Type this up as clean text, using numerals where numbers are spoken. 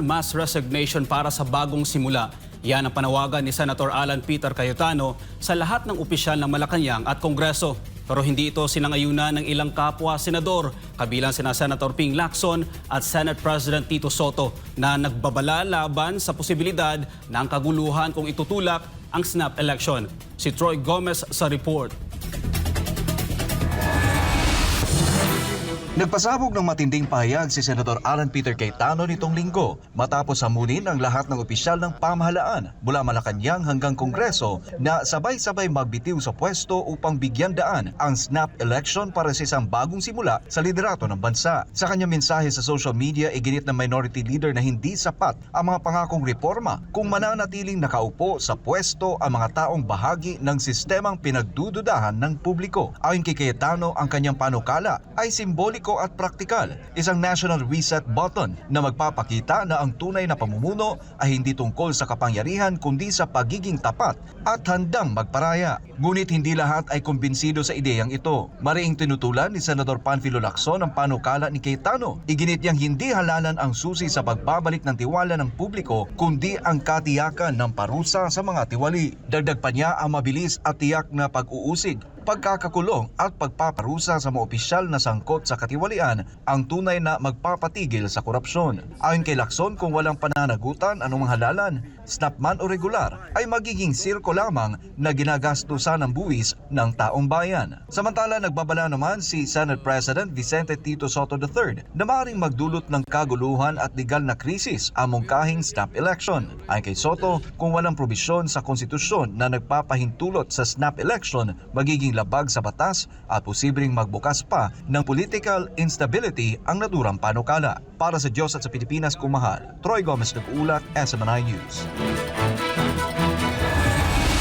Mass resignation para sa bagong simula. Yan ang panawagan ni Senator Alan Peter Cayetano sa lahat ng opisyal ng Malacanang at Kongreso. Pero hindi ito sinangayunan ng ilang kapwa-senador, kabilang sina Senator Ping Lacson at Senate President Tito Soto, na nagbabala laban sa posibilidad ng kaguluhan kung itutulak ang snap election. Si Troy Gomez sa report. Nagpasabog ng matinding pahayag si Senator Alan Peter Cayetano nitong linggo matapos hamunin ang lahat ng opisyal ng pamahalaan mula Malacanang hanggang Kongreso na sabay-sabay magbitiw sa pwesto upang bigyan daan ang snap election para sa isang bagong simula sa liderato ng bansa. Sa kanyang mensahe sa social media, iginit ng Minority Leader na hindi sapat ang mga pangakong reforma kung mananatiling nakaupo sa pwesto ang mga taong bahagi ng sistemang pinagdududahan ng publiko. Ayon kay Cayetano, ang kanyang panukala ay simboliko at praktikal, isang national reset button na magpapakita na ang tunay na pamumuno ay hindi tungkol sa kapangyarihan kundi sa pagiging tapat at handang magparaya. Ngunit hindi lahat ay kumbinsido sa ideyang ito. Mariing tinutulan ni Senator Panfilo Lacson ang panukala ni Cayetano. Iginit niyang hindi halalan ang susi sa pagbabalik ng tiwala ng publiko kundi ang katiyakan ng parusa sa mga tiwali. Dagdag pa niya ang mabilis at tiyak na pag-uusig, pagkakakulong at pagpaparusa sa mga opisyal na sangkot sa katiwalian ang tunay na magpapatigil sa korupsyon. Ayon kay Lacson, kung walang pananagutan anumang halalan, snap man o regular, ay magiging sirko lamang na ginagastusan ng buwis ng taong bayan. Samantala, nagbabala naman si Senate President Vicente Tito Soto III na maaaring magdulot ng kaguluhan at legal na krisis ang mungkahing snap election. Ayon kay Soto, kung walang probisyon sa konstitusyon na nagpapahintulot sa snap election, magiging labag sa batas at posibleng magbukas pa ng political instability ang naturang panukala. Para sa Diyos at sa Pilipinas, kumahal, Troy Gomez nag-uulat, SMNI News.